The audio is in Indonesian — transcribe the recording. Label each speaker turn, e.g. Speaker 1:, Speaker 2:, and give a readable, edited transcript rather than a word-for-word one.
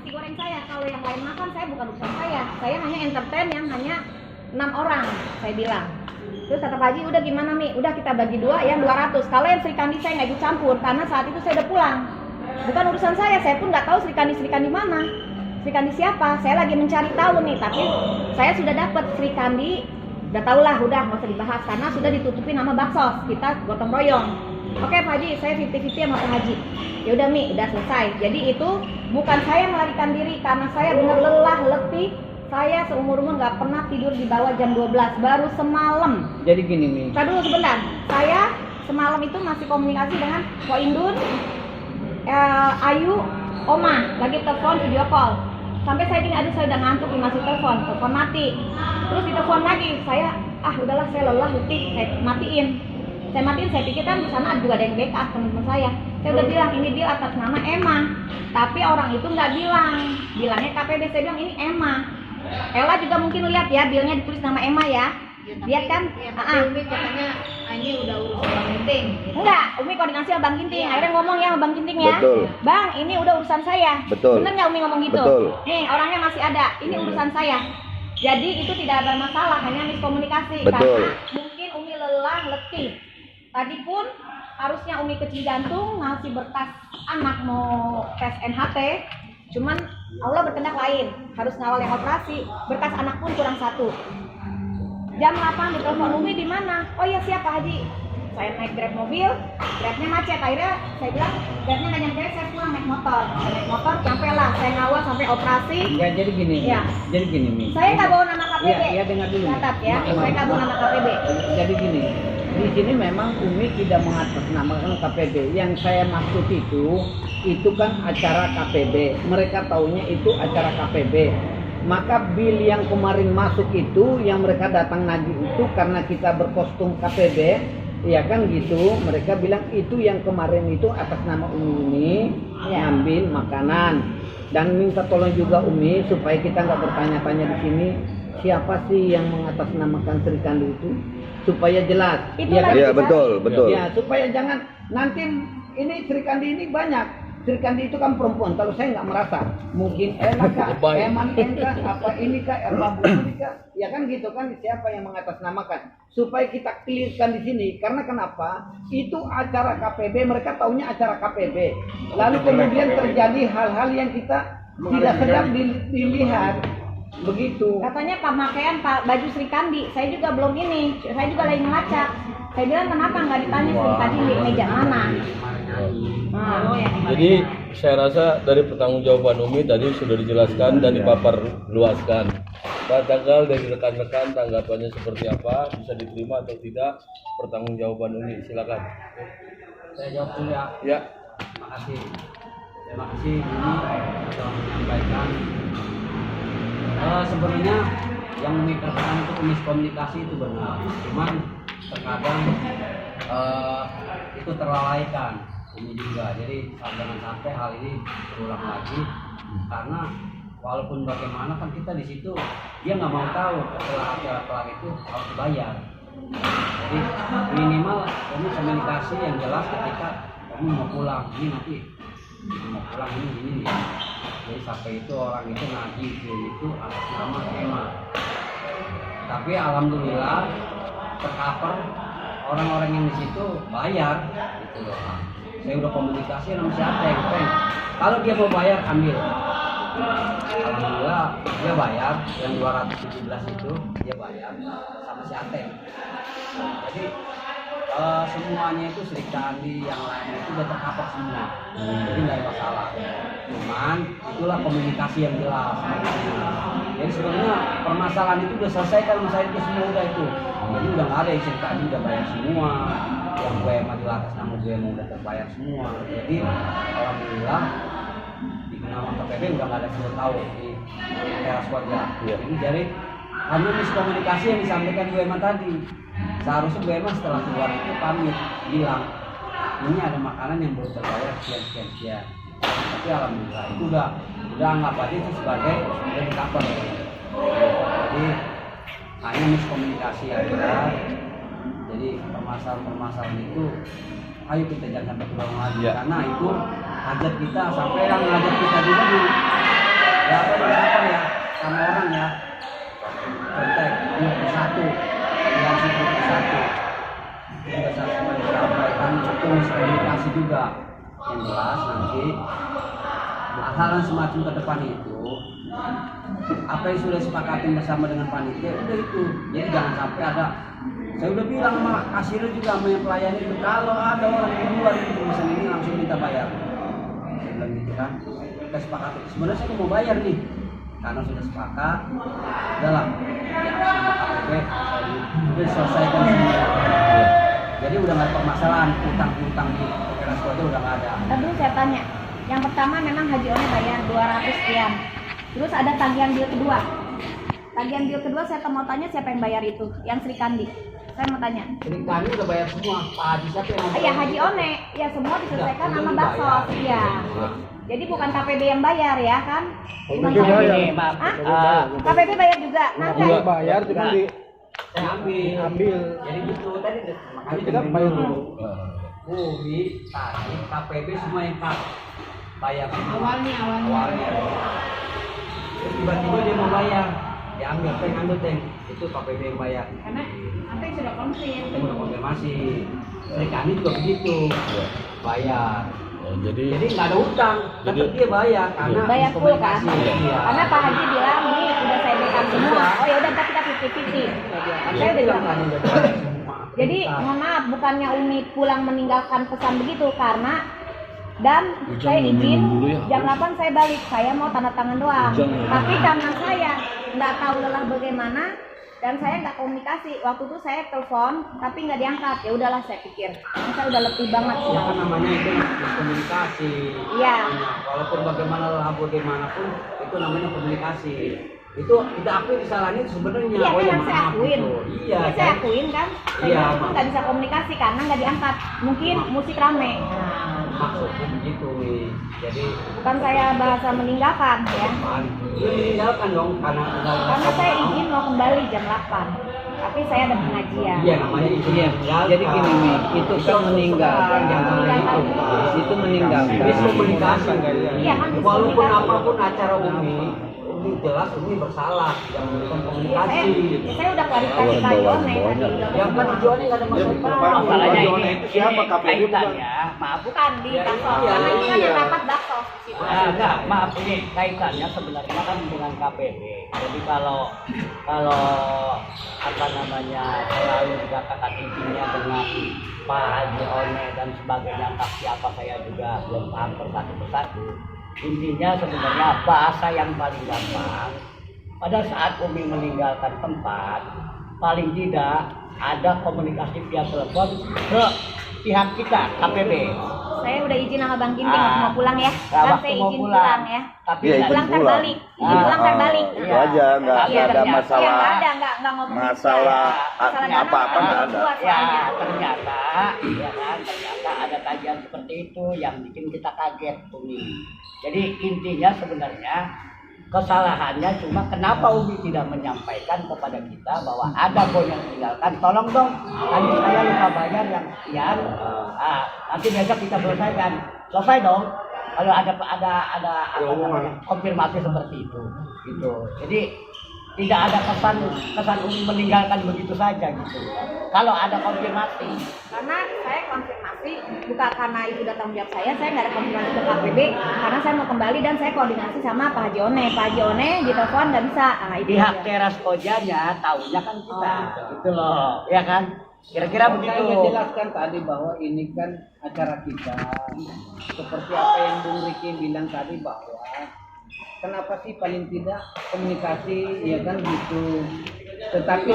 Speaker 1: nasi goreng saya. Kalau yang lain makan saya bukan urusan saya. Saya hanya entertain yang hanya 6 orang, saya bilang. Terus kata Pak Haji, udah gimana Mi? Udah kita bagi 2 yang 200. Kalau yang Sri Kandi saya nggak ikut campur karena saat itu saya udah pulang. Bukan urusan saya pun nggak tahu Sri Kandi mana. Sri Kandi siapa? Saya lagi mencari tahu nih, tapi saya sudah dapat Sri Kandi. Udah tau lah, udah nggak usah dibahas karena sudah ditutupi nama baksos. Kita gotong royong. Oke Pak Haji, saya 50-50 sama Pak Haji. Ya udah Mi, udah selesai. Jadi itu bukan saya melarikan diri karena saya benar lelah, letih. Saya seumur-umur nggak pernah tidur di bawah jam 12, baru semalam.
Speaker 2: Jadi gini Mi.
Speaker 1: Tadi dulu sebentar. Saya semalam itu masih komunikasi dengan Ko Indun, Ayu, Oma, lagi telepon video call. Sampai saya gini, aduh saya udah ngantuk nih, masih telepon mati. Terus ditelepon lagi, saya udahlah saya lelah, letih, saya matiin. Saya pikir kan di sana juga ada yang backup teman-teman saya. Saya udah bilang ini dia atas nama Emma, tapi orang itu nggak bilangnya KPB. Saya bilang ini Emma. Ella juga mungkin lihat ya, bilnya ditulis nama Emma ya. Lihat kan?
Speaker 3: Umi katanya ini udah urusan Bang Ginting.
Speaker 1: Enggak, Umi koordinasi sama Bang Ginting. Akhirnya ngomong ya sama Bang Ginting ya.
Speaker 4: Betul.
Speaker 1: Bang, ini udah urusan saya.
Speaker 4: Betul.
Speaker 1: Bener nggak Umi ngomong gitu?
Speaker 4: Betul.
Speaker 1: Nih orangnya masih ada. Ini urusan saya. Jadi itu tidak ada masalah, hanya miskomunikasi.
Speaker 4: Betul.
Speaker 1: Karena mungkin Umi lelah, letih. Tadi pun harusnya Umi kecil jantung ngasih berkas anak mau tes NHT. Cuman Allah berkehendak lain, harus ngawal yang operasi. Berkas anak pun kurang 1. Jam 8 ditelepon, Umi di mana? Oh iya siapa Haji? Saya naik Grab mobil, Grabnya macet. Akhirnya saya bilang Grabnya nggak nyampe, saya pulang naik motor. Naik motor sampai lah, saya ngawal sampai operasi.
Speaker 2: Ya jadi gini.
Speaker 1: Ya.
Speaker 2: Jadi gini Mi.
Speaker 1: Saya nggak bawa nama KPB.
Speaker 2: Iya dengar dulu.
Speaker 1: Catat ya,
Speaker 2: Maaf.
Speaker 1: saya nggak bawa nama KPB.
Speaker 2: Jadi gini. Di sini memang Umi tidak mengatasnamakan KPB. Yang saya maksud itu kan acara KPB. Mereka taunya itu acara KPB. Maka bil yang kemarin masuk itu, yang mereka datang nagih itu karena kita berkostum KPB, ya kan gitu. Mereka bilang itu yang kemarin itu atas nama Umi ngambil makanan dan minta tolong juga Umi supaya kita nggak bertanya-tanya di sini siapa sih yang mengatasnamakan Sri Kandi itu, supaya jelas.
Speaker 1: Itulah
Speaker 2: kan?
Speaker 4: Iya betul, betul.
Speaker 2: Ya supaya jangan nanti ini Sri Kandi ini banyak. Sri Kandi itu kan perempuan, kalau saya nggak merasa mungkin Ella kah, Eman kah, apa ini kah, Erma ini kah, ya kan gitu kan, siapa yang mengatasnamakan supaya kita clearkan di sini. Karena kenapa? Itu acara KPB, mereka taunya acara KPB, lalu kemudian terjadi hal-hal yang kita tidak sedap dilihat begitu.
Speaker 1: Katanya pemakaian baju Sri Kandi, saya juga belum ini, saya juga lagi ngelacak. Saya bilang kenapa nggak ditanya Sri Kandi di meja mana?
Speaker 5: Jadi saya rasa dari pertanggungjawaban Umi tadi sudah dijelaskan dan dipapar luaskan. Tanggal dari rekan-rekan tanggapannya seperti apa, bisa diterima atau tidak pertanggungjawaban Umi, silakan.
Speaker 6: Saya jawab dulu ya.
Speaker 5: Ya.
Speaker 6: Terima kasih Umi sudah menyampaikan. Sebenarnya yang Umi katakan itu miskomunikasi itu benar. Cuman terkadang itu terlalaikan Umi juga. Jadi jangan sampai hal ini berulang lagi, karena walaupun bagaimana kan kita di situ dia nggak mau tahu setelah acara kelar itu harus bayar. Jadi minimal Umi komunikasi yang jelas ketika Umi mau pulang, ini nanti mau pulang ini ya. Jadi sampai itu orang itu nagih itu atas nama Emma. Tapi alhamdulillah tercover, orang-orang yang di situ bayar gitu loh. Saya udah komunikasi sama si Ateng. Kalau dia mau bayar ambil. Alhamdulillah dia bayar yang 217 itu dia bayar sama si Ateng. Jadi semuanya itu Sri Kandi yang lain itu udah tercover semua. Jadi nggak ada masalah. Cuman itulah komunikasi yang jelas. Jadi sebenarnya permasalahan itu udah selesai kan, masalah itu semua udah itu. Jadi udah nggak ada yang Sri Kandi udah bayar semua. Yang gue emang di atas nama gue emang udah terbayar semua. Jadi alhamdulillah di nama KPB udah nggak ada yang tahu di teras keluarga. Jadi hanya miskomunikasi yang disampaikan gue emang tadi. Seharusnya gue emang setelah keluar itu pamit bilang ini ada makanan yang belum terbayar sekian. Tapi alhamdulillah itu udah anggap aja itu sebagai cover. Jadi hanya miskomunikasi aja. Jadi permasalahan itu ayo kita jangan sampai terulang lagi, karena itu hajat kita sampai yang hajat kita juga dan itu komunikasi juga. Yang jelas nanti hal-hal yang semacam ke depan itu apa yang sudah sepakatin bersama dengan panitia udah itu. Jadi jangan sampai ada, saya udah bilang sama kasirnya juga sama yang pelayan itu, kalau ada orang di luar itu pemesan ini langsung minta bayar. Saya bilang gitu kan, kita sepakati. Sebenarnya saya mau bayar nih, karena sudah sepakat, udahlah ya sama KPB udah selesaikan semua. Jadi udah nggak ada permasalahan utang-utang di Keras Koja udah nggak ada.
Speaker 1: Tapi saya tanya, yang pertama memang Haji One bayar 200 sekian. Terus ada tagihan bil kedua. Tagihan bil kedua saya mau tanya siapa yang bayar itu? Yang Sri Kandi. Saya mau tanya.
Speaker 6: Jadi kami udah bayar semua. Pak Haji siapa yang
Speaker 1: Ya Haji One, ya semua diselesaikan sama Baksos, iya. Jadi bukan KPB yang bayar ya kan? Bukan
Speaker 4: KPB
Speaker 1: KPB. Hah? KPB bayar juga. Nanti
Speaker 4: bayar cuma di
Speaker 6: saya ambil. Jadi gitu tadi makanya
Speaker 4: kita bayar dulu.
Speaker 6: Bumi, tadi KPB semua yang bayar
Speaker 3: awalnya.
Speaker 6: Terus tiba-tiba dia mau bayar, diambil teng, itu KPB yang bayar.
Speaker 3: Karena apa yang sudah konfirm.
Speaker 6: Kita udah konfirmasi. Dari kami juga begitu, bayar.
Speaker 5: Jadi
Speaker 6: Jadi nggak ada utang, tetap dia bayar karena
Speaker 1: bayar full kan?
Speaker 6: komunikasi. Iya.
Speaker 1: Karena Pak Haji bilang ini udah saya berikan semua. Oh ya udah kita 50-50. Saya udah bilang.
Speaker 6: Kan udah bayar semua.
Speaker 1: Jadi mohon maaf, bukannya Umi pulang meninggalkan pesan begitu karena dan saya izin jam 8 saya balik, saya mau tanda tangan doang. Tapi karena saya nggak tahu lelah bagaimana dan saya nggak komunikasi, waktu itu saya telepon tapi nggak diangkat. Ya udahlah saya pikir, ini saya udah letih banget
Speaker 6: Ya kan namanya itu komunikasi.
Speaker 1: Iya.
Speaker 6: Walaupun bagaimanapun itu namanya komunikasi. Itu kita akui kesalahan itu sebenarnya.
Speaker 1: Iya
Speaker 6: oh ya
Speaker 1: kan saya
Speaker 6: maaf
Speaker 1: akuin.
Speaker 6: gitu. Iya.
Speaker 1: Ya, saya akuin kan. Saya
Speaker 6: Iya,
Speaker 1: itu nggak bisa komunikasi karena nggak diangkat. Mungkin musik rame.
Speaker 6: Maksudnya begitu nih. Jadi
Speaker 1: Bukan saya bahasa meninggalkan ya.
Speaker 6: dia meninggalkan dong karena
Speaker 1: Karena saya izin mau kembali jam 8. Tapi saya ada pengajian.
Speaker 6: Iya namanya itu
Speaker 2: Iya,
Speaker 6: meninggalkan.
Speaker 2: jadi gini nih, itu kan meninggalkan, itu meninggalkan.
Speaker 6: Itu komunikasi.
Speaker 1: Iya kan,
Speaker 6: Walaupun
Speaker 1: komunikasi.
Speaker 6: apapun acara Umi jelas Umi bersalah yang bukan
Speaker 1: Iya,
Speaker 6: komunikasi.
Speaker 1: saya udah klarifikasi Pak Yone tadi.
Speaker 6: Yang kan tujuannya nggak ada masalah.
Speaker 4: Masalahnya itu siapa KPB
Speaker 7: kaitannya, maaf
Speaker 1: Bukan di Baksos.
Speaker 6: iya,
Speaker 1: Karena ini kan
Speaker 6: iya.
Speaker 1: yang rapat Baksos di situ.
Speaker 7: enggak, maaf ini kaitannya sebenarnya kan dengan KPB. Jadi kalau apa namanya selalu dikatakan intinya dengan Pak Haji One dan sebagainya, tapi apa saya juga belum paham persatu. Intinya sebenarnya bahasa yang paling gampang pada saat Umi meninggalkan tempat, paling tidak ada komunikasi via telepon ke pihak kita KPB.
Speaker 1: Saya udah izin sama Bang Ginting waktu mau pulang ya.
Speaker 7: Nah,
Speaker 1: Kan
Speaker 7: waktu
Speaker 1: saya
Speaker 7: mau
Speaker 1: izin
Speaker 7: pulang.
Speaker 1: pulang ya.
Speaker 7: Tapi
Speaker 4: Iya,
Speaker 7: nggak-
Speaker 4: izin
Speaker 1: Pulang
Speaker 4: pulang.
Speaker 1: terbalik. Izin pulang terbalik.
Speaker 4: Itu aja, nggak
Speaker 1: Iya,
Speaker 4: ada
Speaker 7: ternyata.
Speaker 4: masalah.
Speaker 1: Ya nggak ada, nggak ngomong
Speaker 4: Masalah
Speaker 1: Masalah
Speaker 4: apa-apa nggak ada.
Speaker 7: Ya ternyata, ya kan, ternyata ada kajian seperti itu yang bikin kita kaget Umi. Jadi intinya sebenarnya kesalahannya cuma kenapa Umi tidak menyampaikan kepada kita bahwa ada poin yang ditinggalkan, tolong dong tadi saya lupa bayar yang sekian, nanti besok kita selesai dong kalau ada apa namanya konfirmasi seperti itu gitu. Jadi tidak ada kesan Umi meninggalkan begitu saja gitu. Kalau ada konfirmasi,
Speaker 1: Karena saya konfirmasi bukan karena itu udah tanggung jawab saya nggak ada konfirmasi ke KPB karena saya mau kembali dan saya koordinasi sama Pak Haji One. Pak Haji One ditelepon nggak bisa. Nah, itu
Speaker 7: pihak
Speaker 1: aja.
Speaker 7: teras kojanya tahunya kan kita, gitu loh, ya kan? Kira-kira begitu.
Speaker 2: Saya jelaskan tadi bahwa ini kan acara kita. Seperti apa yang Bung Riki bilang tadi bahwa kenapa sih paling tidak komunikasi ya kan gitu. Tetapi